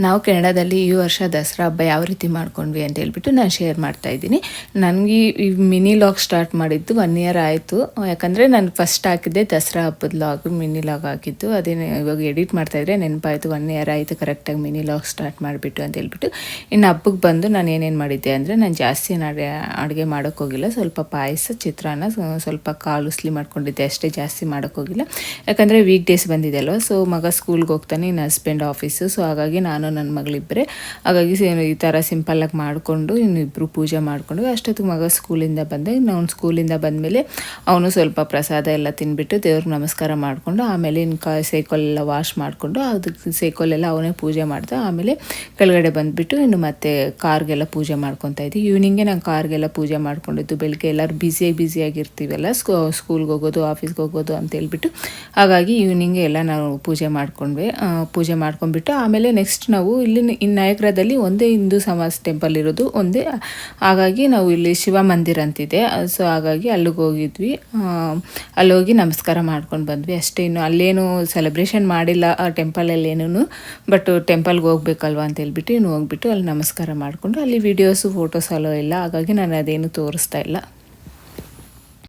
ನಾವು ಕೆನಡಾದಲ್ಲಿ ಈ ವರ್ಷ ದಸರಾ ಹಬ್ಬ ಯಾವ ರೀತಿ ಮಾಡ್ಕೊಂಡ್ವಿ ಅಂತ ಹೇಳ್ಬಿಟ್ಟು ನಾನು ಶೇರ್ ಮಾಡ್ತಾ ಇದ್ದೀನಿ. ನನಗೆ ಈ ಮಿನಿ ಲಾಗ್ ಸ್ಟಾರ್ಟ್ ಮಾಡಿದ್ದು 1 ಇಯರ್ ಆಯಿತು. ಯಾಕಂದರೆ ನಾನು ಫಸ್ಟ್ ಹಾಕಿದ್ದೆ ದಸರಾ ಹಬ್ಬದ ಲಾಗ್, ಮಿನಿ ಲಾಗ್ ಹಾಕಿದ್ದು. ಅದೇನೇ ಇವಾಗ ಎಡಿಟ್ ಮಾಡ್ತಾಯಿದ್ರೆ ನೆನಪಾಯಿತು 1 ಇಯರ್ ಆಯಿತು ಕರೆಕ್ಟಾಗಿ ಮಿನಿ ಲಾಗ್ ಸ್ಟಾರ್ಟ್ ಮಾಡಿಬಿಟ್ಟು ಅಂತ ಹೇಳ್ಬಿಟ್ಟು. ಇನ್ನು ಹಬ್ಬಕ್ಕೆ ಬಂದು ನಾನು ಏನೇನು ಮಾಡಿದ್ದೆ ಅಂದರೆ, ನಾನು ಜಾಸ್ತಿ ಅಡುಗೆ ಮಾಡೋಕ್ಕೋಗಿಲ್ಲ. ಸ್ವಲ್ಪ ಪಾಯಸ, ಚಿತ್ರಾನ್ನ, ಸ್ವಲ್ಪ ಕಾಳು ಉಸ್ಲಿ ಮಾಡ್ಕೊಂಡಿದ್ದೆ ಅಷ್ಟೇ, ಜಾಸ್ತಿ ಮಾಡೋಕ್ಕೋಗಿಲ್ಲ. ಯಾಕಂದರೆ ವೀಕ್ ಡೇಸ್ ಬಂದಿದೆ ಅಲ್ವ, ಸೊ ಮಗ ಸ್ಕೂಲ್ಗೆ ಹೋಗ್ತಾನೆ, ಇನ್ನು ಹಸ್ಬೆಂಡ್ ಆಫೀಸು. ಸೊ ಹಾಗಾಗಿ ನಾನು ನನ್ನ ಮಗಳಿಬ್ಬರೇ, ಹಾಗಾಗಿ ಈ ಥರ ಸಿಂಪಲ್ಲಾಗಿ ಮಾಡಿಕೊಂಡು ಇನ್ನಿಬ್ಬರು ಪೂಜೆ ಮಾಡಿಕೊಂಡು ಅಷ್ಟೊತ್ತಿಗೆ ಮಗ ಸ್ಕೂಲಿಂದ ಬಂದೆ. ಅವ್ನು ಸ್ಕೂಲಿಂದ ಬಂದಮೇಲೆ ಅವನು ಸ್ವಲ್ಪ ಪ್ರಸಾದ ಎಲ್ಲ ತಿಂದ್ಬಿಟ್ಟು ದೇವ್ರಿಗೆ ನಮಸ್ಕಾರ ಮಾಡಿಕೊಂಡು, ಆಮೇಲೆ ಇನ್ನು ಸೈಕಲೆಲ್ಲ ವಾಶ್ ಮಾಡಿಕೊಂಡು ಅದಕ್ಕೆ ಸೈಕಲೆಲ್ಲ ಅವನೇ ಪೂಜೆ ಮಾಡ್ದೆ. ಆಮೇಲೆ ಕೆಳಗಡೆ ಬಂದುಬಿಟ್ಟು ಇನ್ನು ಮತ್ತೆ ಕಾರ್ಗೆಲ್ಲ ಪೂಜೆ ಮಾಡ್ಕೊತಾ ಇದ್ದೆ. ಈವ್ನಿಂಗೆ ನಾನು ಕಾರ್ಗೆಲ್ಲ ಪೂಜೆ ಮಾಡ್ಕೊಂಡಿದ್ದು. ಬೆಳಗ್ಗೆ ಎಲ್ಲರೂ ಬ್ಯುಸಿಯಾಗಿರ್ತೀವಲ್ಲ, ಸ್ಕೂಲ್ಗೆ ಹೋಗೋದು, ಆಫೀಸ್ಗೆ ಹೋಗೋದು ಅಂತ ಹೇಳ್ಬಿಟ್ಟು, ಹಾಗಾಗಿ ಈವ್ನಿಂಗೆ ಎಲ್ಲ ನಾವು ಪೂಜೆ ಮಾಡ್ಕೊಂಡ್ವಿ. ಪೂಜೆ ಮಾಡ್ಕೊಂಡ್ಬಿಟ್ಟು ಆಮೇಲೆ ನೆಕ್ಸ್ಟ್ ನಾವು ಇಲ್ಲಿ ನಯಗ್ರದಲ್ಲಿ ಒಂದೇ ಹಿಂದೂ ಸಮಾಜ ಟೆಂಪಲ್ ಇರೋದು ಒಂದೇ, ಹಾಗಾಗಿ ನಾವು ಇಲ್ಲಿ ಶಿವ ಮಂದಿರ ಅಂತಿದೆ. ಸೊ ಹಾಗಾಗಿ ಅಲ್ಲಿಗೆ ಹೋಗಿದ್ವಿ. ಅಲ್ಲೋಗಿ ನಮಸ್ಕಾರ ಮಾಡ್ಕೊಂಡು ಬಂದ್ವಿ ಅಷ್ಟೇ. ಇನ್ನು ಅಲ್ಲೇನು ಸೆಲೆಬ್ರೇಷನ್ ಮಾಡಿಲ್ಲ ಆ ಟೆಂಪಲಲ್ಲೇನೂ, ಬಟ್ ಟೆಂಪಲ್ಗೆ ಹೋಗ್ಬೇಕಲ್ವ ಅಂತ ಹೇಳ್ಬಿಟ್ಟು ಇನ್ನು ಹೋಗ್ಬಿಟ್ಟು ಅಲ್ಲಿ ನಮಸ್ಕಾರ ಮಾಡಿಕೊಂಡು, ಅಲ್ಲಿ ವೀಡಿಯೋಸು ಫೋಟೋಸ್ ಅಲೋ ಇಲ್ಲ, ಹಾಗಾಗಿ ನಾನು ಅದೇನು ತೋರಿಸ್ತಾ ಇಲ್ಲ.